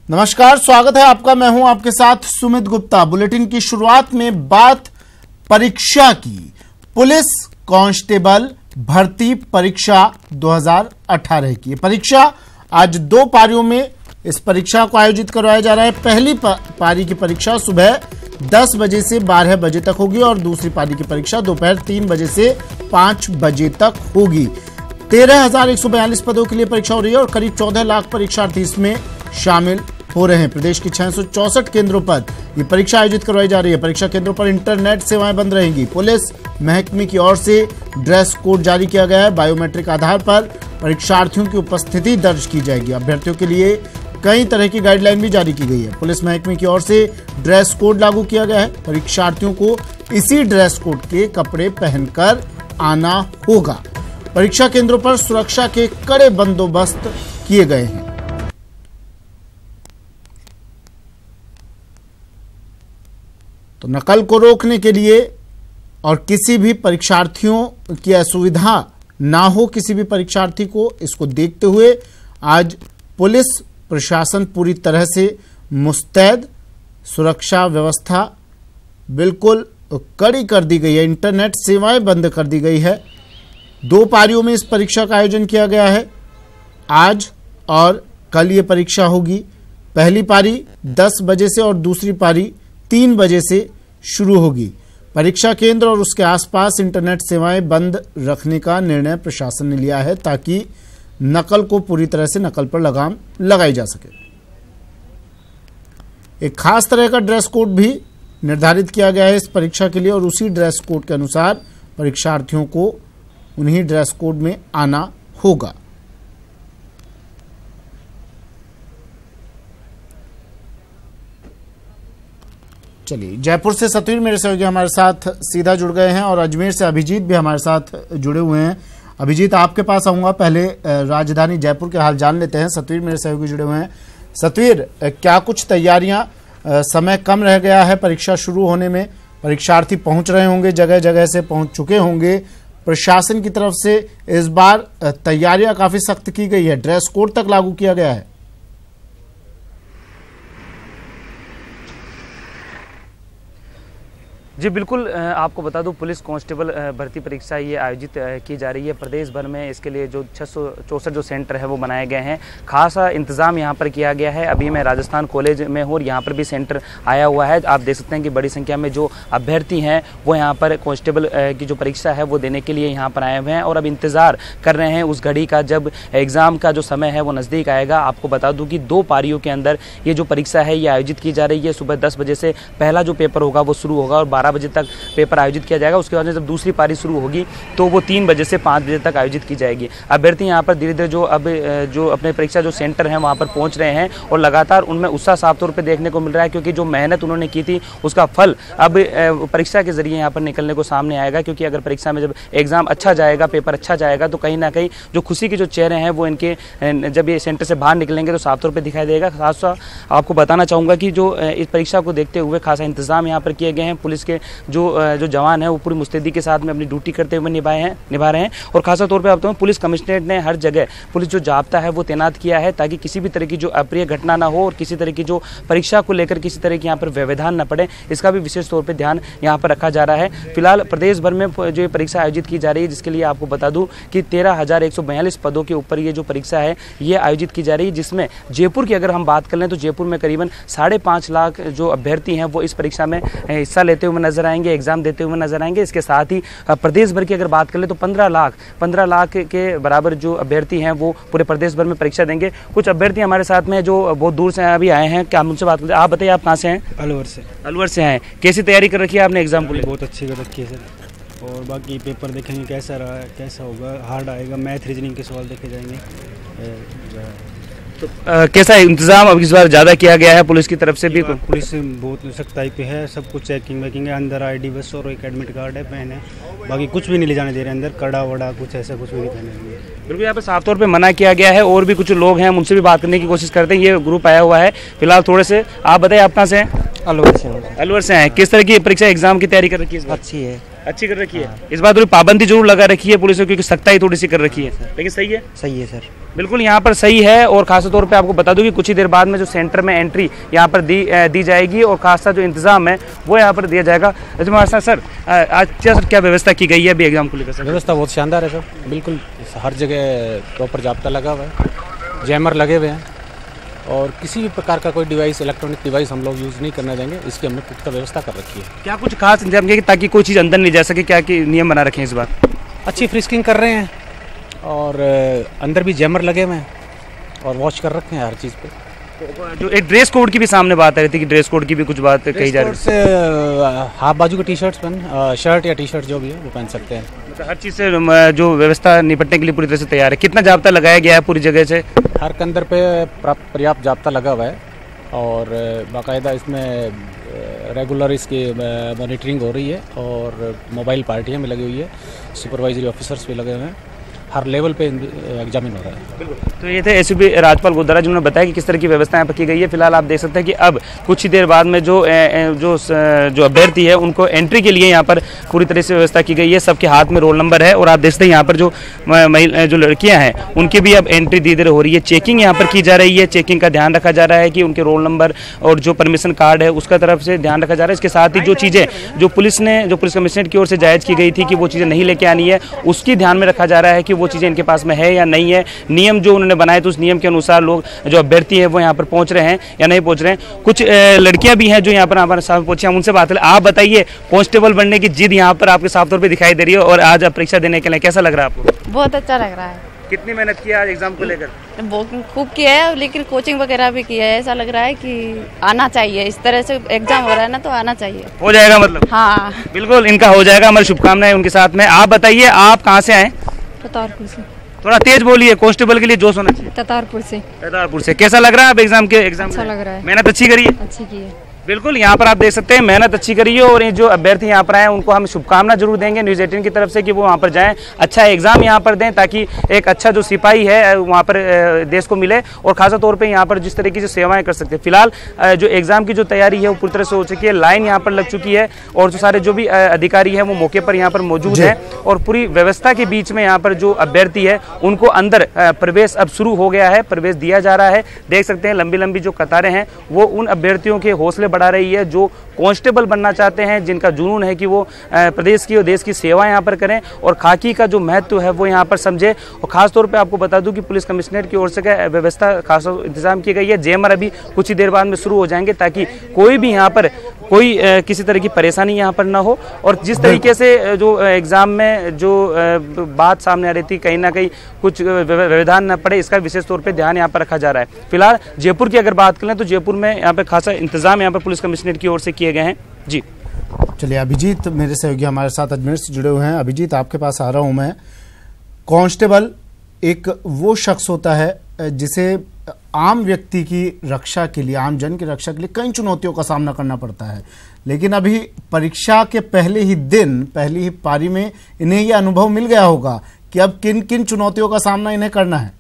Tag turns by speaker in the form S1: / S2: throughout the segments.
S1: नमस्कार, स्वागत है आपका। मैं हूं आपके साथ सुमित गुप्ता। बुलेटिन की शुरुआत में बात परीक्षा की। पुलिस कांस्टेबल भर्ती परीक्षा 2018 की परीक्षा आज 2 पारियों में इस परीक्षा को आयोजित करवाया जा रहा है। पहली पारी की परीक्षा सुबह 10 बजे से 12 बजे तक होगी और दूसरी पारी की परीक्षा दोपहर 3 बजे से 5 बजे तक होगी। 13,142 पदों के लिए परीक्षा हो रही है और करीब 14 लाख परीक्षार्थी इसमें शामिल हो रहे हैं। प्रदेश की 664 केंद्रों पर ये परीक्षा आयोजित करवाई जा रही है। परीक्षा केंद्रों पर इंटरनेट सेवाएं बंद रहेंगी। पुलिस महकमे की ओर से ड्रेस कोड जारी किया गया है। बायोमेट्रिक आधार पर परीक्षार्थियों की उपस्थिति दर्ज की जाएगी। अभ्यर्थियों के लिए कई तरह की गाइडलाइन भी जारी की गई है। पुलिस महकमे की ओर से ड्रेस कोड लागू किया गया है। परीक्षार्थियों को इसी ड्रेस कोड के कपड़े पहनकर आना होगा। परीक्षा केंद्रों पर सुरक्षा के कड़े बंदोबस्त किए गए हैं। तो नकल को रोकने के लिए और किसी भी परीक्षार्थियों की असुविधा ना हो किसी भी परीक्षार्थी को, इसको देखते हुए आज पुलिस प्रशासन पूरी तरह से मुस्तैद। सुरक्षा व्यवस्था बिल्कुल कड़ी कर दी गई है। इंटरनेट सेवाएं बंद कर दी गई है। 2 पारियों में इस परीक्षा का आयोजन किया गया है। आज और कल ये परीक्षा होगी। पहली पारी 10 बजे से और दूसरी पारी 3 बजे से शुरू होगी। परीक्षा केंद्र और उसके आसपास इंटरनेट सेवाएं बंद रखने का निर्णय प्रशासन ने लिया है ताकि नकल को पूरी तरह से नकल पर लगाम लगाई जा सके। एक खास तरह का ड्रेस कोड भी निर्धारित किया गया है इस परीक्षा के लिए और उसी ड्रेस कोड के अनुसार परीक्षार्थियों को उन्हीं ड्रेस कोड में आना होगा। चलिए, जयपुर से सतवीर मेरे सहयोगी हमारे साथ सीधा जुड़ गए हैं और अजमेर से अभिजीत भी हमारे साथ जुड़े हुए हैं। अभिजीत, आपके पास आऊंगा। पहले राजधानी जयपुर के हाल जान लेते हैं। सतवीर मेरे सहयोगी जुड़े हुए हैं। सतवीर, क्या कुछ तैयारियां, समय कम रह गया है परीक्षा शुरू होने में, परीक्षार्थी पहुंच रहे होंगे, जगह जगह से पहुंच चुके होंगे। प्रशासन की तरफ से इस बार तैयारियां काफी सख्त की गई है, ड्रेस कोड तक लागू किया गया है।
S2: जी बिल्कुल, आपको बता दूं पुलिस कांस्टेबल भर्ती परीक्षा ये आयोजित की जा रही है प्रदेश भर में। इसके लिए जो 664 जो सेंटर है वो बनाए गए हैं। खासा इंतजाम यहाँ पर किया गया है। अभी मैं राजस्थान कॉलेज में हूँ और यहाँ पर भी सेंटर आया हुआ है। आप देख सकते हैं कि बड़ी संख्या में जो अभ्यर्थी हैं वो यहाँ पर कांस्टेबल की जो परीक्षा है वो देने के लिए यहाँ पर आए हुए हैं और अब इंतज़ार कर रहे हैं उस घड़ी का जब एग्ज़ाम का जो समय है वो नज़दीक आएगा। आपको बता दूँ कि 2 पारियों के अंदर ये जो परीक्षा है ये आयोजित की जा रही है। सुबह 10 बजे से पहला जो पेपर होगा वो शुरू होगा और 12 बजे तक पेपर आयोजित किया जाएगा। उसके बाद जब दूसरी पारी शुरू होगी तो वो 3 बजे से 5 बजे तक आयोजित की जाएगी। अभ्यर्थी यहाँ पर धीरे धीरे जो अपने परीक्षा जो सेंटर हैं वहाँ पर पहुँच रहे हैं और लगातार उनमें उत्साह साफ तौर पे देखने को मिल रहा है क्योंकि जो मेहनत उन्होंने की थी उसका फल अब परीक्षा के जरिए यहाँ पर निकलने को सामने आएगा। क्योंकि अगर परीक्षा में जब एग्जाम अच्छा जाएगा, पेपर अच्छा जाएगा तो कहीं ना कहीं जो खुशी के जो चेहरे हैं वो इनके जब ये सेंटर से बाहर निकलेंगे तो साफ तौर पर दिखाई देगा। खास आपको बताना चाहूँगा कि जो इस परीक्षा को देखते हुए खासा इंतजाम यहाँ पर किए गए हैं। पुलिस के जो जवान है वो पूरी मुस्तैदी के साथ में अपनी ड्यूटी करते हुए निभा रहे हैं और खासा तौर पे आप तो पुलिस कमिश्नरेट ने हर जगह पुलिस जो जाब्ता है वो तैनात किया है ताकि किसी भी तरह की जो अप्रिय घटना ना हो और किसी तरह की जो परीक्षा को लेकर किसी तरह की यहाँ पर व्यवधान न पड़े, इसका भी विशेष तौर पर ध्यान यहाँ पर रखा जा रहा है। फिलहाल प्रदेश भर में जो ये परीक्षा आयोजित की जा रही है जिसके लिए आपको बता दूँ कि 13,142 पदों के ऊपर ये जो परीक्षा है ये आयोजित की जा रही है। जिसमें जयपुर की अगर हम बात कर लें तो जयपुर में करीबन 5.5 लाख जो अभ्यर्थी हैं वो इस परीक्षा में हिस्सा लेते हुए नजर आएंगे, एग्जाम देते हुए नजर आएंगे। इसके साथ ही प्रदेश भर की अगर बात कर ले तो 15 लाख के बराबर जो अभ्यर्थी हैं वो पूरे प्रदेश भर में परीक्षा देंगे। कुछ अभ्यर्थी हमारे साथ में जो बहुत दूर से अभी आए हैं, क्या हम उनसे बात करते हैं? आप बताइए, आप कहाँ से हैं? अलवर से हैं। कैसी तैयारी कर रखी है आपने एग्जाम को?
S3: बहुत अच्छी कर रखी है सर। और बाकी पेपर देखेंगे कैसा रहा है, कैसा होगा, हार्ड आएगा, मैथ रीजनिंग के सवाल देखे जाएंगे।
S2: तो कैसा इंतजाम अब इस बार ज़्यादा किया गया है पुलिस की तरफ से भी?
S3: पुलिस बहुत सख्ताई पे है, सब कुछ चेकिंग वेकिंग है। अंदर ID बस और एक एडमिट कार्ड है पहने, बाकी कुछ भी नहीं ले जाने दे रहे अंदर, कड़ा वड़ा कुछ ऐसा कुछ भी नहीं पहने।
S2: बिल्कुल, यहाँ पे साफ तौर पे मना किया गया है। और भी कुछ लोग हैं, उनसे भी बात करने की कोशिश करते हैं। ये ग्रुप आया हुआ है फिलहाल थोड़े से। आप बताइए, आप कहाँ से हैं?
S4: अलवर से हैं।
S2: अलवर से हैं। किस तरह की परीक्षा एग्जाम की तैयारी कर रखी है?
S4: अच्छी है।
S2: अच्छी कर रखी है। इस बार थोड़ी पाबंदी जरूर लगा रखी है पुलिस ने, क्योंकि सख्ताई थोड़ी सी कर रखी है, लेकिन सही है।
S4: सही है सर,
S2: बिल्कुल यहाँ पर सही है। और खास तौर पे आपको बता दूं कि कुछ ही देर बाद में जो सेंटर में एंट्री यहाँ पर दी जाएगी और खासा जो इंतजाम है वो यहाँ पर दिया जाएगा। हमारे साथ सर आज क्या व्यवस्था की गई है अभी एग्जाम को लेकर?
S5: व्यवस्था बहुत शानदार है सर, बिल्कुल हर जगह प्रॉपर जाब्ता लगा हुआ है, जैमर लगे हुए हैं और किसी भी प्रकार का कोई डिवाइस, इलेक्ट्रॉनिक डिवाइस हम लोग यूज़ नहीं करने देंगे, इसकी हमने पुख्ता व्यवस्था कर रखी है।
S2: क्या कुछ खास इंतजाम किया ताकि कोई चीज़ अंदर नहीं जा सके? क्या नियम बना रखे हैं इस बार?
S5: अच्छी फ्रिस्किंग कर रहे हैं और अंदर भी जैमर लगे हुए हैं और वॉच कर रखे हैं हर चीज़ पे।
S2: जो एक ड्रेस कोड की भी सामने बात आ रही थी कि ड्रेस कोड की भी कुछ बात कही जा रही है।
S5: से हाफ बाजू के टी शर्ट शर्ट या टी शर्ट जो भी है वो पहन सकते हैं।
S2: मतलब हर चीज़ से जो व्यवस्था निपटने के लिए पूरी तरह से तैयार है। कितना जाब्ता लगाया गया है पूरी जगह से?
S5: हर कंदर पे पर्याप्त जाब्ता लगा हुआ है और बाकायदा इसमें रेगुलर इसकी मॉनिटरिंग हो रही है और मोबाइल पार्टियाँ भी लगी हुई है, सुपरवाइजरी ऑफिसर्स भी लगे हुए हैं, हर लेवल पे एग्जामिन हो रहा है।
S2: बिल्कुल। तो ये थे एसपी राजपाल गोदारा जिन्होंने बताया कि किस तरह की व्यवस्था यहाँ पर की गई है। फिलहाल आप देख सकते हैं कि अब कुछ ही देर बाद में जो अभ्यर्थी है उनको एंट्री के लिए यहाँ पर पूरी तरह से व्यवस्था की गई है। सबके हाथ में रोल नंबर है और आप देख सकते हैं यहाँ पर जो लड़कियाँ हैं उनकी भी अब एंट्री धीरे धीरे हो रही है। चेकिंग यहाँ पर की जा रही है, चेकिंग का ध्यान रखा जा रहा है कि उनके रोल नंबर और जो परमिशन कार्ड है उसका तरफ से ध्यान रखा जा रहा है। इसके साथ ही जो चीज़ें जो पुलिस कमिश्नरेट की ओर से जायज़ की गई थी कि वो चीज़ें नहीं लेके आनी है, उसकी ध्यान में रखा जा रहा है कि वो चीज़ें इनके पास में है या नहीं है। नियम जो उन्होंने बनाए तो उस नियम के अनुसार लोग जो अभ्यर्थी हैं वो यहाँ पर पहुंच रहे हैं या नहीं पहुंच रहे हैं। कुछ लड़कियां भी हैं जो यहाँ पर हमारे साथ पहुंची, हम उनसे बात करें। आप बताइए, कांस्टेबल बनने की जिद यहाँ पर आपके साफ तौर पे दिखाई दे रही है और आज आप परीक्षा देने के लिए कैसा लग रहा है आपको?
S6: बहुत अच्छा लग रहा है।
S2: कितनी मेहनत की आज एग्जाम को लेकर?
S6: खूब किया है, लेकिन कोचिंग वगैरह भी किया है। ऐसा लग रहा है कि आना चाहिए, इस तरह से एग्जाम हो रहा है ना तो आना चाहिए।
S2: हो जाएगा मतलब?
S6: हाँ
S2: बिल्कुल, इनका हो जाएगा। हमारी शुभकामनाएं उनके साथ में। आप बताइए, आप कहाँ से आए?
S6: ततारपुर से।
S2: थोड़ा तेज बोलिए, कांस्टेबल के लिए जोश होना चाहिए।
S6: ततारपुर से।
S2: कैसा लग रहा है अब एग्जाम
S6: अच्छा लग रहा है।
S2: मेहनत अच्छी करी है?
S6: अच्छी की है।
S2: बिल्कुल, यहाँ पर आप देख सकते हैं मेहनत अच्छी करी है और ये जो अभ्यर्थी यहाँ पर आए उनको हम शुभकामना जरूर देंगे न्यूज़ 18 की तरफ से कि वो वहाँ पर जाएं, अच्छा एग्जाम यहाँ पर दें ताकि एक अच्छा जो सिपाही है वहाँ पर देश को मिले और खासा तौर पे यहाँ पर जिस तरीके से सेवाएं कर सकते हैं। फिलहाल जो एग्जाम की जो तैयारी है वो पूरी तरह से हो चुकी है, लाइन यहाँ पर लग चुकी है और जो सारे जो भी अधिकारी हैं वो मौके पर यहाँ पर मौजूद हैं और पूरी व्यवस्था के बीच में यहाँ पर जो अभ्यर्थी है उनको अंदर प्रवेश अब शुरू हो गया है, प्रवेश दिया जा रहा है। देख सकते हैं लंबी लंबी जो कतारें हैं वो उन अभ्यर्थियों के हौसले बढ़ा रही है जो कांस्टेबल बनना चाहते हैं, जिनका जुनून है कि वो प्रदेश की और देश की सेवा यहाँ पर करें और खाकी का जो महत्व है वो यहाँ पर समझे। और खास तौर पे आपको बता दूं कि पुलिस कमिश्नरेट की ओर से व्यवस्था खास इंतजाम की गई है। जेमर अभी कुछ ही देर बाद में शुरू हो जाएंगे ताकि कोई भी यहाँ पर कोई किसी तरह की परेशानी यहाँ पर ना हो। और जिस तरीके से जो एग्जाम में जो बात सामने आ रही थी कहीं ना कहीं कुछ व्यवधान न पड़े, इसका विशेष तौर पे ध्यान यहाँ पर रखा जा रहा है। फिलहाल जयपुर की अगर बात करें तो जयपुर में यहाँ पर खासा इंतजाम यहाँ पर पुलिस कमिश्नरेट की ओर से किए गए हैं। जी
S1: चलिए, अभिजीत मेरे सहयोगी हमारे साथ अजमेर से जुड़े हुए हैं। अभिजीत, आपके पास आ रहा हूं मैं। कांस्टेबल एक वो शख्स होता है जिसे आम व्यक्ति की रक्षा के लिए, आम जन की रक्षा के लिए कई चुनौतियों का सामना करना पड़ता है, लेकिन अभी परीक्षा के पहले ही दिन, पहली ही पारी में इन्हें यह अनुभव मिल गया होगा कि अब किन किन चुनौतियों का सामना इन्हें करना है।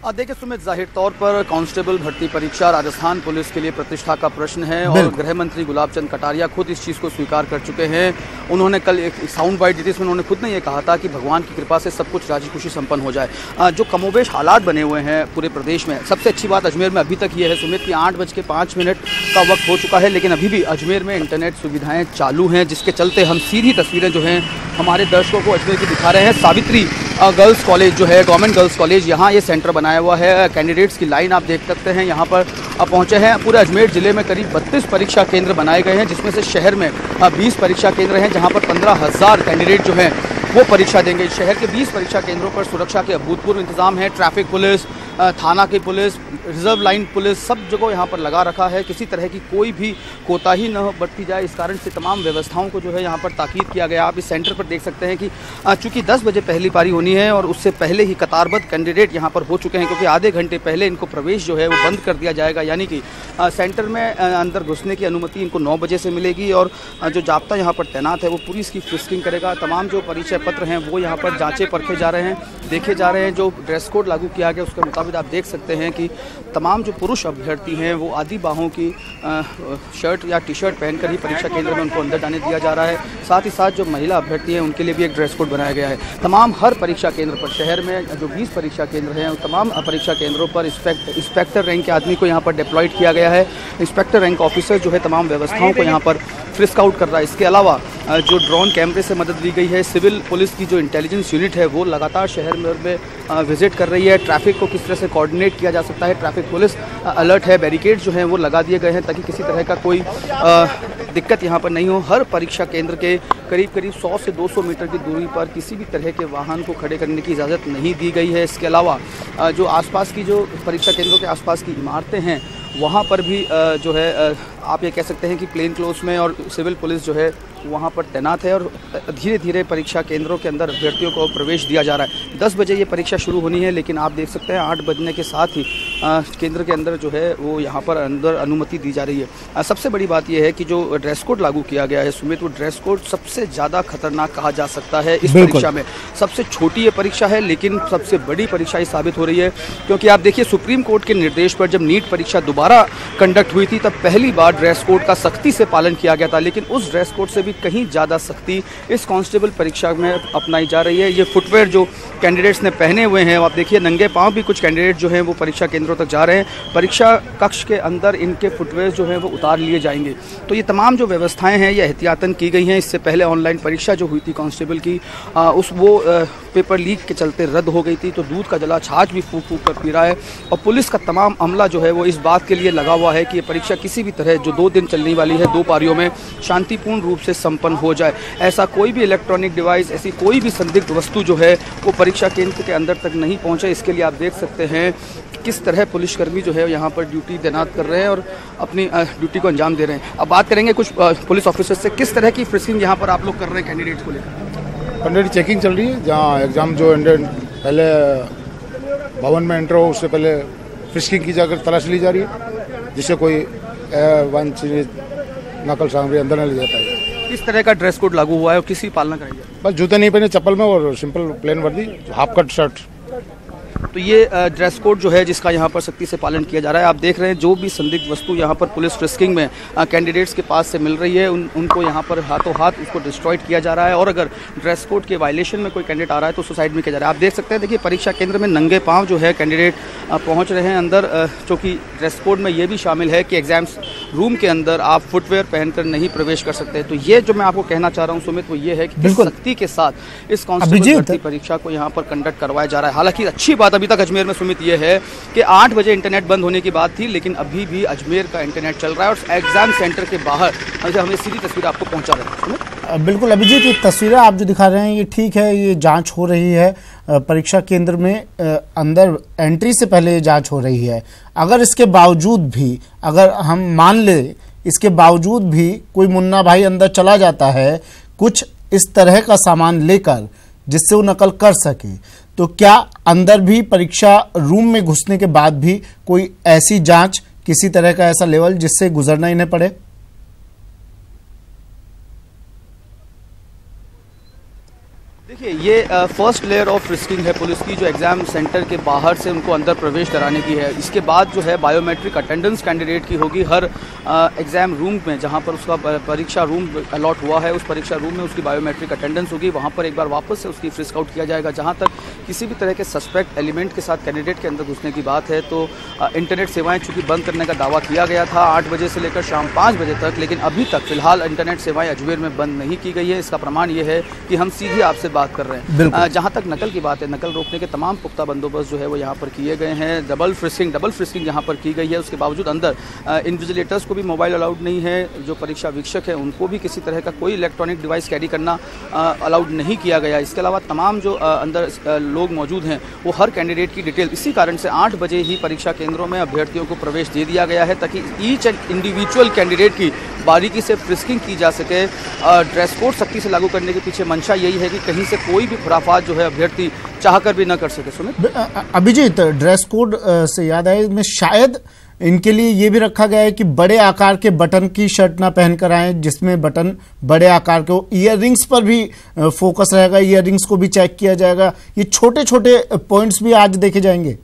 S7: देखिए सुमित, जाहिर तौर पर कांस्टेबल भर्ती परीक्षा राजस्थान पुलिस के लिए प्रतिष्ठा का प्रश्न है और गृह मंत्री गुलाब चंद कटारिया खुद इस चीज़ को स्वीकार कर चुके हैं। उन्होंने कल एक साउंड बाइट दी थी, इसमें उन्होंने खुद ने ये कहा था कि भगवान की कृपा से सब कुछ राजी खुशी संपन्न हो जाए। जो कमोबेश हालात बने हुए हैं पूरे प्रदेश में, सबसे अच्छी बात अजमेर में अभी तक ये है सुमित कि 8:05 का वक्त हो चुका है, लेकिन अभी भी अजमेर में इंटरनेट सुविधाएँ चालू हैं, जिसके चलते हम सीधी तस्वीरें जो हैं हमारे दर्शकों को अजमेर की दिखा रहे हैं। सावित्री गर्ल्स कॉलेज जो है, गवर्नमेंट गर्ल्स कॉलेज, यहाँ ये सेंटर बनाया हुआ है। कैंडिडेट्स की लाइन आप देख सकते हैं, यहाँ पर पहुँचे हैं। पूरे अजमेर ज़िले में करीब 32 परीक्षा केंद्र बनाए गए हैं, जिसमें से शहर में 20 परीक्षा केंद्र हैं जहाँ पर 15,000 कैंडिडेट जो हैं वो परीक्षा देंगे। शहर के 20 परीक्षा केंद्रों पर सुरक्षा के अभूतपूर्व इंतजाम है। ट्रैफिक पुलिस, थाना की पुलिस, रिजर्व लाइन पुलिस, सब जगह यहाँ पर लगा रखा है, किसी तरह की कोई भी कोताही न बरती जाए, इस कारण से तमाम व्यवस्थाओं को जो है यहाँ पर ताकीद किया गया। आप इस सेंटर पर देख सकते हैं कि चूँकि 10 बजे पहली पारी होनी है और उससे पहले ही कतारबद्ध कैंडिडेट यहाँ पर हो चुके हैं, क्योंकि आधे घंटे पहले इनको प्रवेश जो है वो बंद कर दिया जाएगा, यानी कि सेंटर में अंदर घुसने की अनुमति इनको 9 बजे से मिलेगी और जो जाब्ता यहाँ पर तैनात है वो पूरी इसकी फ्रिस्किंग करेगा। तमाम जो परीक्षा पत्र हैं वो यहाँ पर जांचे परखे जा रहे हैं, देखे जा रहे हैं। जो ड्रेस कोड लागू किया गया उसके मुताबिक आप देख सकते हैं कि तमाम जो पुरुष अभ्यर्थी हैं वो आधी बाहों की शर्ट या टी शर्ट पहनकर ही परीक्षा केंद्र में उनको अंदर जाने दिया जा रहा है। साथ ही साथ जो महिला अभ्यर्थी हैं उनके लिए भी एक ड्रेस कोड बनाया गया है। तमाम हर परीक्षा केंद्र पर, शहर में जो 20 परीक्षा केंद्र हैं, तमाम परीक्षा केंद्रों पर इंस्पेक्टर रैंक के आदमी को यहाँ पर डिप्लॉयड किया गया है। इंस्पेक्टर रैंक ऑफिसर जो है तमाम व्यवस्थाओं को यहाँ पर फ्रिस्क आउट कर रहा है। इसके अलावा जो ड्रोन कैमरे से मदद ली गई है, सिविल पुलिस की जो इंटेलिजेंस यूनिट है वो लगातार शहर में विजिट कर रही है। ट्रैफिक को किस तरह से कोऑर्डिनेट किया जा सकता है, ट्रैफिक पुलिस अलर्ट है, बैरिकेड जो हैं वो लगा दिए गए हैं ताकि किसी तरह का कोई दिक्कत यहाँ पर नहीं हो। हर परीक्षा केंद्र के करीब 100 से 200 मीटर की दूरी पर किसी भी तरह के वाहन को खड़े करने की इजाज़त नहीं दी गई है। इसके अलावा जो आसपास की जो परीक्षा केंद्रों के आसपास की इमारतें हैं वहाँ पर भी जो है आप ये कह सकते हैं कि प्लेन क्लोथ्स में और सिविल पुलिस जो है वहाँ पर तैनात है और धीरे धीरे परीक्षा केंद्रों के अंदर अभ्यर्थियों को प्रवेश दिया जा रहा है। 10 बजे ये परीक्षा शुरू होनी है, लेकिन आप देख सकते हैं 8 बजने के साथ ही केंद्र के अंदर जो है वो यहाँ पर अंदर अनुमति दी जा रही है। सबसे बड़ी बात यह है कि जो ड्रेस कोड लागू किया गया है सुमित, वो ड्रेस कोड सबसे ज़्यादा खतरनाक कहा जा सकता है इस परीक्षा में। सबसे छोटी ये परीक्षा है लेकिन सबसे बड़ी परीक्षा ही साबित हो रही है, क्योंकि आप देखिए सुप्रीम कोर्ट के निर्देश पर जब नीट परीक्षा दोबारा कंडक्ट हुई थी तब पहली बार ड्रेस कोड का सख्ती से पालन किया गया था, लेकिन उस ड्रेस कोड से भी कहीं ज़्यादा सख्ती इस कांस्टेबल परीक्षा में अपनाई जा रही है। ये फुटवेयर जो कैंडिडेट्स ने पहने हुए हैं, आप देखिए नंगे पांव भी कुछ कैंडिडेट जो हैं वो परीक्षा केंद्रों तक जा रहे हैं। परीक्षा कक्ष के अंदर इनके फुटवेयर जो हैं वो उतार लिए जाएंगे। तो ये तमाम जो व्यवस्थाएं हैं ये एहतियातन की गई हैं। इससे पहले ऑनलाइन परीक्षा जो हुई थी कांस्टेबल की वो पेपर लीक के चलते रद्द हो गई थी, तो दूध का जला छाछ भी फूंक फूंक कर पी रहा है। और पुलिस का तमाम अमला जो है वो इस बात के लिए लगा हुआ है कि ये परीक्षा किसी भी तरह जो 2 दिन चलने वाली है 2 पारियों में शांतिपूर्ण रूप से संपन्न हो जाए। ऐसा कोई भी इलेक्ट्रॉनिक डिवाइस, ऐसी कोई भी संदिग्ध वस्तु जो है वो परीक्षा केंद्र के अंदर तक नहीं पहुंचे। इसके लिए आप देख सकते हैं किस तरह पुलिसकर्मी जो है यहाँ पर ड्यूटी तैनात कर रहे हैं और अपनी ड्यूटी को अंजाम दे रहे हैं। अब बात करेंगे कुछ पुलिस ऑफिसर से, किस तरह की फ्रिस्किंग यहाँ पर आप लोग कर रहे हैं कैंडिडेट्स को लेकर?
S4: कैंडिडेट चेकिंग चल रही है, जहाँ एग्ज़ाम जो पहले भवन में एंटर हो उससे पहले फ्रिस्किंग की जाकर तलाश ली जा रही है, जिससे कोई वांछनीय नकल सामग्री अंदर न ले जाता है।
S7: किस तरह का ड्रेस कोड लागू हुआ है और किसी पालना कराई जाए?
S4: बस जूते नहीं पहने, चप्पल में, और सिंपल प्लेन वर्दी, हाफ कट शर्ट।
S7: तो ये ड्रेस कोड जो है जिसका यहाँ पर सख्ती से पालन किया जा रहा है। आप देख रहे हैं जो भी संदिग्ध वस्तु यहाँ पर पुलिस फ्रिस्किंग में कैंडिडेट्स के पास से मिल रही है उनको यहाँ पर हाथों हाथ उसको डिस्ट्रॉयड किया जा रहा है, और अगर ड्रेस कोड के वायलेशन में कोई कैंडिडेट आ रहा है तो सुसाइड में किया जा रहा है। आप देख सकते हैं, देखिए परीक्षा केंद्र में नंगे पाँव जो है कैंडिडेट पहुँच रहे हैं अंदर, चूँकि ड्रेस कोड में ये भी शामिल है कि एग्जाम रूम के अंदर आप फुटवेयर पहनकर नहीं प्रवेश कर सकते। तो ये जो मैं आपको कहना चाह रहा हूँ सुमित, वो ये है कि सख्ती के साथ इस कांस्टेबल भर्ती परीक्षा को यहाँ पर कंडक्ट करवाया जा रहा है। हालांकि अच्छी बात अभी तक अजमेर में सुमित ये है कि 8 बजे इंटरनेट बंद होने की बात थी, लेकिन अभी भी अजमेर का इंटरनेट चल रहा है और एग्जाम सेंटर के बाहर हमें सीधी तस्वीर आपको पहुंचा रहे हैं।
S1: बिल्कुल अभिजीत, ये तस्वीरें आप जो दिखा रहे हैं ये ठीक है, ये जांच हो रही है परीक्षा केंद्र में अंदर एंट्री से पहले जांच हो रही है। अगर इसके बावजूद भी, अगर हम मान ले इसके बावजूद भी कोई मुन्ना भाई अंदर चला जाता है कुछ इस तरह का सामान लेकर जिससे वो नकल कर सके, तो क्या अंदर भी परीक्षा रूम में घुसने के बाद भी कोई ऐसी जांच, किसी तरह का ऐसा लेवल जिससे गुजरना इन्हें पड़े?
S7: देखिए ये फर्स्ट लेयर ऑफ फ्रिस्किंग है पुलिस की, जो एग्जाम सेंटर के बाहर से उनको अंदर प्रवेश कराने की है। इसके बाद जो है बायोमेट्रिक अटेंडेंस कैंडिडेट की होगी हर एग्जाम रूम में, जहां पर उसका परीक्षा रूम अलॉट हुआ है उस परीक्षा रूम में उसकी बायोमेट्रिक अटेंडेंस होगी। वहां पर एक बार वापस से उसकी फ्रिस्क आउट किया जाएगा। जहां तक किसी भी तरह के सस्पेक्ट एलिमेंट के साथ कैंडिडेट के अंदर घुसने की बात है तो इंटरनेट सेवाएँ चूँकि बंद करने का दावा किया गया था 8 बजे से लेकर शाम 5 बजे तक, लेकिन अभी तक फिलहाल इंटरनेट सेवाएँ अजमेर में बंद नहीं की गई है। इसका प्रमाण ये है कि हम सीधे आपसे बात कर रहे हैं। जहां तक नकल की बात है, नकल रोकने के तमाम पुख्ता बंदोबस्त जो है वो यहाँ पर किए गए हैं। डबल फ्रिस्किंग यहाँ पर की गई है। उसके बावजूद अंदर इन्विजिलेटर्स को भी मोबाइल अलाउड नहीं है। जो परीक्षा वीक्षक है उनको भी किसी तरह का कोई इलेक्ट्रॉनिक डिवाइस कैरी करना अलाउड नहीं किया गया। इसके अलावा तमाम जो अंदर लोग मौजूद हैं वो हर कैंडिडेट की डिटेल, इसी कारण से 8 बजे ही परीक्षा केंद्रों में अभ्यर्थियों को प्रवेश दे दिया गया है ताकि ईच एंड इंडिविजुअल कैंडिडेट की बारीकी से फ्रिस्किंग की जा सके। ड्रेस कोड सख्ती से लागू करने के पीछे मंशा यही है कि कहीं से कोई भी खुराफात जो है अभ्यर्थी चाहकर भी न कर सके। सुमित,
S1: अभिजीत, ड्रेस कोड से याद है, इसमें शायद इनके लिए ये भी रखा गया है कि बड़े आकार के बटन की शर्ट ना पहनकर आए, जिसमें बटन बड़े आकार के हो। ईयर रिंग्स पर भी फोकस रहेगा, ईयर रिंग्स को भी चेक किया जाएगा। ये छोटे छोटे पॉइंट्स भी आज देखे जाएंगे।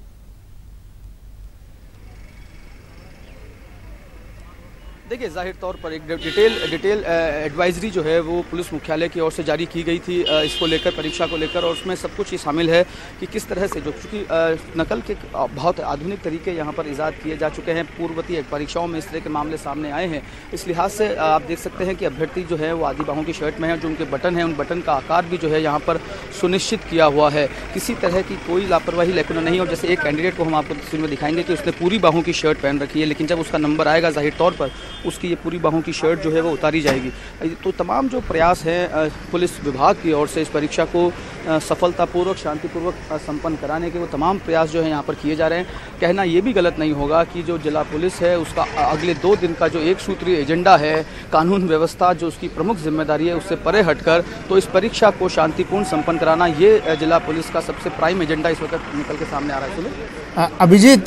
S7: देखिए, जाहिर तौर पर एक डिटेल एडवाइजरी जो है वो पुलिस मुख्यालय की ओर से जारी की गई थी इसको लेकर, परीक्षा को लेकर, और उसमें सब कुछ ये शामिल है कि किस तरह से जो चूँकि नकल के बहुत आधुनिक तरीके यहाँ पर ईजाद किए जा चुके हैं, पूर्ववर्ती परीक्षाओं में इस तरह के मामले सामने आए हैं। इस लिहाज से आप देख सकते हैं कि अभ्यर्थी जो है वो आधी बाहों की शर्ट में है, जो उनके बटन हैं उन बटन का आकार भी जो है यहाँ पर सुनिश्चित किया हुआ है, किसी तरह की कोई लापरवाही लेकिन नहीं। और जैसे एक कैंडिडेट को हम आपको तस्वीर में दिखाएंगे कि उसने पूरी बाहों की शर्ट पहन रखी है, लेकिन जब उसका नंबर आएगा जाहिर तौर पर उसकी ये पूरी बाहों की शर्ट जो है वो उतारी जाएगी। तो तमाम जो प्रयास हैं पुलिस विभाग की ओर से इस परीक्षा को सफलतापूर्वक, शांतिपूर्वक संपन्न कराने के, वो तमाम प्रयास जो है यहाँ पर किए जा रहे हैं। कहना ये भी गलत नहीं होगा कि जो जिला पुलिस है उसका अगले 2 दिन का जो एक सूत्रीय एजेंडा है, कानून व्यवस्था जो उसकी प्रमुख जिम्मेदारी है, उससे परे हटकर तो इस परीक्षा को शांतिपूर्ण संपन्न कराना, ये जिला पुलिस का सबसे प्राइम एजेंडा इस वक्त निकल के सामने आ रहा है।
S1: अभिजीत,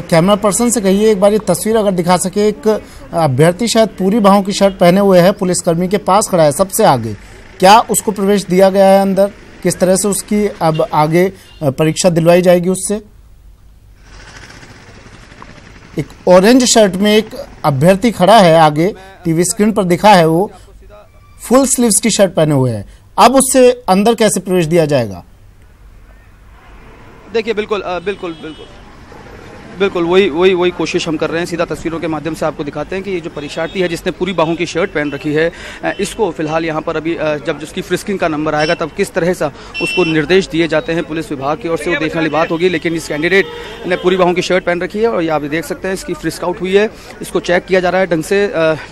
S1: कैमरा पर्सन से कहिए एक बार ये तस्वीर अगर दिखा सके। एक अभ्यर्थी शायद पूरी बाहों की शर्ट पहने हुए है, पुलिसकर्मी के पास खड़ा है सबसे आगे। क्या उसको प्रवेश दिया गया है अंदर? किस तरह से उसकी अब आगे परीक्षा दिलवाई जाएगी उससे? एक ऑरेंज शर्ट में एक अभ्यर्थी खड़ा है आगे, टीवी स्क्रीन पर दिखा है, वो फुल स्लीव्स की शर्ट पहने हुए है। अब उससे अंदर कैसे प्रवेश दिया जाएगा?
S7: देखिए, बिल्कुल वही कोशिश हम कर रहे हैं। सीधा तस्वीरों के माध्यम से आपको दिखाते हैं कि ये जो परीक्षार्थी है जिसने पूरी बाहों की शर्ट पहन रखी है, इसको फिलहाल यहाँ पर अभी जब जिसकी फ्रिस्किंग का नंबर आएगा तब किस तरह से उसको निर्देश दिए जाते हैं पुलिस विभाग की ओर से, वो देखने वाली बात होगी। लेकिन इस कैंडिडेट ने पूरी बाहों की शर्ट पहन रखी है और ये आप देख सकते हैं इसकी फ्रिस्क आउट हुई है, इसको चेक किया जा रहा है ढंग से,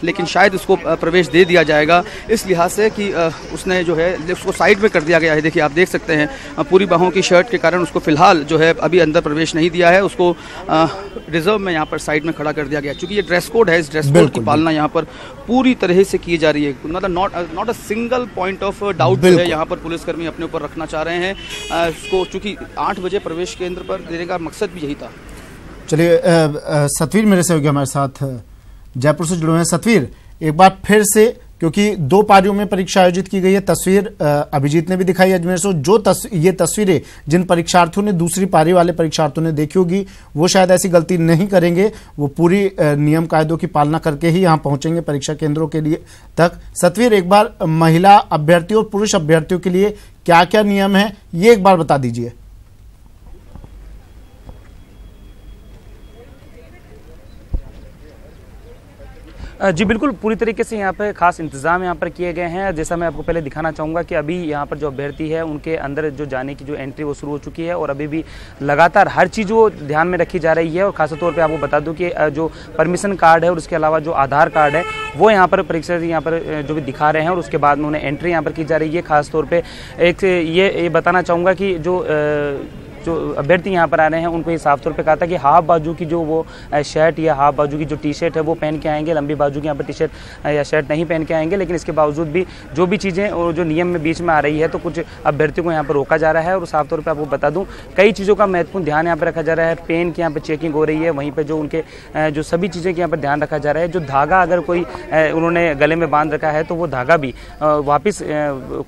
S7: लेकिन शायद उसको प्रवेश दे दिया जाएगा इस लिहाज से कि उसने जो है उसको साइड में कर दिया गया है। देखिए, आप देख सकते हैं पूरी बाहों की शर्ट के कारण उसको फिलहाल जो है अभी अंदर प्रवेश नहीं दिया है, उसको रिजर्व में यहाँ पर साइड में खड़ा कर दिया गया। क्योंकि ये ड्रेस कोड है, इस ड्रेस कोड की पालना यहाँ पर पूरी तरह से की जा रही है। मतलब not a single point of doubt जो है यहाँ पर पुलिसकर्मी अपने ऊपर रखना चाह रहे हैं। इसको चूंकि 8 बजे प्रवेश केंद्र पर देने का मकसद भी यही था।
S1: चलिए, सतवीर मेरे सहयोगी हमारे साथ जयपुर से जुड़े हुए हैं। सतवीर, एक बार फिर से, क्योंकि 2 पारियों में परीक्षा आयोजित की गई है, तस्वीर अभिजीत ने भी दिखाई अजमेर से, जो ये तस्वीरें जिन परीक्षार्थियों ने, दूसरी पारी वाले परीक्षार्थियों ने देखी होगी, वो शायद ऐसी गलती नहीं करेंगे। वो पूरी नियम कायदों की पालना करके ही यहाँ पहुंचेंगे परीक्षा केंद्रों के लिए तक। सतवीर, एक बार महिला अभ्यर्थियों और पुरुष अभ्यर्थियों के लिए क्या क्या नियम है, ये एक बार बता दीजिए।
S2: जी बिल्कुल, पूरी तरीके से यहाँ पर खास इंतजाम यहाँ पर किए गए हैं। जैसा मैं आपको पहले दिखाना चाहूँगा कि अभी यहाँ पर जो अभ्यर्थी है उनके अंदर जो जाने की जो एंट्री वो शुरू हो चुकी है और अभी भी लगातार हर चीज़ वो ध्यान में रखी जा रही है। और खासतौर पे आपको बता दूँ कि जो परमिशन कार्ड है और उसके अलावा जो आधार कार्ड है वो यहाँ पर परीक्षा यहाँ पर जो भी दिखा रहे हैं और उसके बाद में उन्हें एंट्री यहाँ पर की जा रही है। खासतौर पर एक ये बताना चाहूँगा कि जो अभ्यर्थी यहाँ पर आ रहे हैं उनको ये साफ तौर पे कहा था कि हाफ बाजू की जो वो शर्ट या हाफ बाजू की जो टी शर्ट है वो पहन के आएंगे, लंबी बाजू की यहाँ पर टी शर्ट या शर्ट नहीं पहन के आएंगे। लेकिन इसके बावजूद भी जो भी चीज़ें और जो नियम में बीच में आ रही है तो कुछ अभ्यर्थियों को यहाँ पर रोका जा रहा है। और साफ तौर पर आपको बता दूँ कई चीज़ों का महत्वपूर्ण ध्यान यहाँ पर रखा जा रहा है। पेन की यहाँ पर चेकिंग हो रही है, वहीं पर जो उनके जो सभी चीज़ें यहाँ पर ध्यान रखा जा रहा है। जो धागा अगर कोई उन्होंने गले में बांध रखा है तो वो धागा भी वापस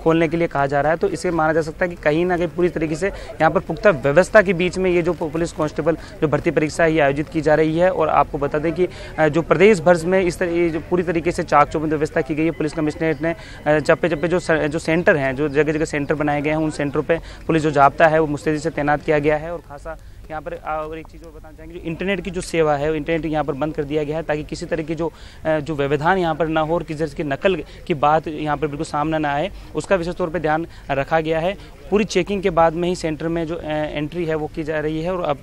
S2: खोलने के लिए कहा जा रहा है। तो इसे माना जा सकता है कि कहीं ना कहीं पूरी तरीके से यहाँ पर पुख्ता व्यवस्था के बीच में ये जो पुलिस कांस्टेबल जो भर्ती परीक्षा ये आयोजित की जा रही है। और आपको बता दें कि जो प्रदेश भर में इस तरह जो पूरी तरीके से चाक चौबंद व्यवस्था की गई है। पुलिस कमिश्नरेट ने चप्पे चप्पे जो सेंटर हैं, जो जगह जगह सेंटर बनाए गए हैं, उन सेंटरों पे पुलिस जो जाब्ता है वो मुस्तैदी से तैनात किया गया है। और खासा यहाँ पर और एक चीज़ और बताना चाहेंगे, जो इंटरनेट की जो सेवा है, इंटरनेट यहाँ पर बंद कर दिया गया है ताकि किसी तरह की जो व्यवधान यहाँ पर ना हो और किसी तरह की नकल की बात यहाँ पर बिल्कुल सामने ना आए, उसका विशेष तौर पर ध्यान रखा गया है। पूरी चेकिंग के बाद में ही सेंटर में जो एंट्री है वो की जा रही है। और अब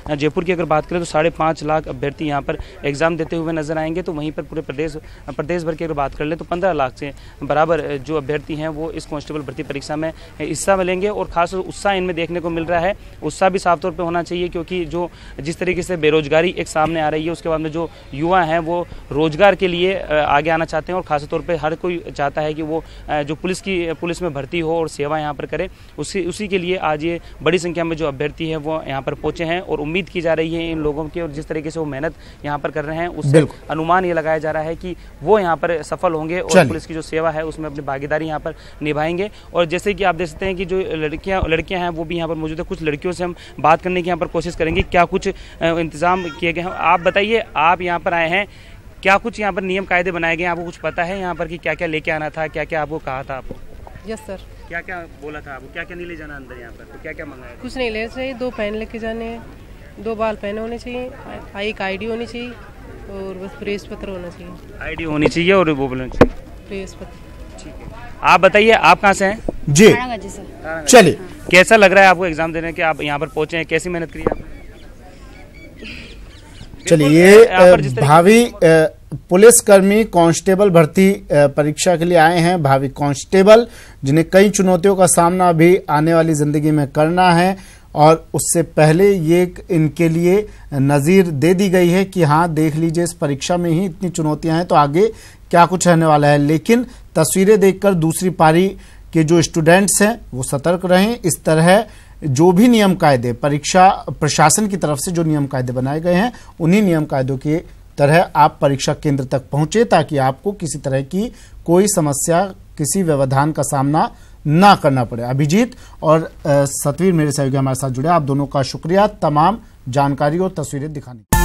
S2: जयपुर की अगर बात करें तो 5.5 लाख अभ्यर्थी यहाँ पर एग्जाम देते हुए नजर आएंगे। तो वहीं पर पूरे प्रदेश भर की अगर बात कर लें तो 15 लाख से बराबर जो अभ्यर्थी हैं वो इस कांस्टेबल भर्ती परीक्षा में हिस्सा लेंगे। और खास उत्साह इनमें देखने को मिल रहा है। उत्साह भी साफ तौर पर होना चाहिए, क्योंकि जो जिस तरीके से बेरोजगारी एक सामने आ रही है, उसके बाद में जो युवा हैं वो रोजगार के लिए आगे आना चाहते हैं। और खासतौर पर हर कोई चाहता है कि वो जो पुलिस में भर्ती हो और सेवा यहाँ पर करे। उसी के लिए आज ये बड़ी संख्या में जो अभ्यर्थी है वो यहाँ पर पहुंचे हैं और उम्मीद की जा रही है इन लोगों की, और जिस तरीके से वो मेहनत यहाँ पर कर रहे हैं उससे अनुमान ये लगाया जा रहा है कि वो यहाँ पर सफल होंगे और पुलिस की जो सेवा है उसमें अपनी भागीदारी यहाँ पर निभाएंगे। और जैसे कि आप देख सकते हैं कि जो लड़कियां हैं वो भी यहाँ पर मौजूद है। कुछ लड़कियों से हम बात करने की यहाँ पर कोशिश करेंगे, क्या कुछ इंतजाम किए गए हैं। आप बताइए, आप यहाँ पर आए हैं, क्या कुछ यहाँ पर नियम कायदे बनाए गए हैं, आपको कुछ पता है यहाँ पर कि क्या क्या लेके आना था, क्या क्या आपको कहा था आपको?
S8: Yes sir.
S2: क्या क्या बोला था आपको, क्या क्या नहीं ले जाना अंदर यहाँ पर, तो क्या क्या मंगाया?
S8: कुछ नहीं ले चाहिए, 2 पेन लेके जाने हैं, 2 बाल पेन होने चाहिए, एक आईडी होनी चाहिए और बस प्रेस पत्र होना चाहिए।
S2: आईडी होनी चाहिए और वो बोलना चाहिए,
S8: प्रेस पत्र।
S2: ठीक है। आप बताइए, आप कहाँ से हैं?
S1: जी चलिए,
S2: कैसा लग रहा है आपको एग्जाम देने के, आप यहाँ पर पहुंचे हैं, कैसी मेहनत करी आपने?
S1: चलिए, ये भावी पुलिसकर्मी कांस्टेबल भर्ती परीक्षा के लिए आए हैं, भावी कांस्टेबल जिन्हें कई चुनौतियों का सामना भी आने वाली जिंदगी में करना है, और उससे पहले ये इनके लिए नज़ीर दे दी गई है कि हाँ देख लीजिए, इस परीक्षा में ही इतनी चुनौतियां हैं तो आगे क्या कुछ रहने वाला है। लेकिन तस्वीरें देखकर दूसरी पारी के जो स्टूडेंट्स हैं वो सतर्क रहें। इस तरह जो भी नियम कायदे परीक्षा प्रशासन की तरफ से जो नियम कायदे बनाए गए हैं उन्हीं नियम कायदों की तरह आप परीक्षा केंद्र तक पहुंचे, ताकि आपको किसी तरह की कोई समस्या, किसी व्यवधान का सामना ना करना पड़े। अभिजीत और सतवीर मेरे सहयोगी हमारे साथ जुड़े, आप दोनों का शुक्रिया तमाम जानकारी और तस्वीरें दिखाने।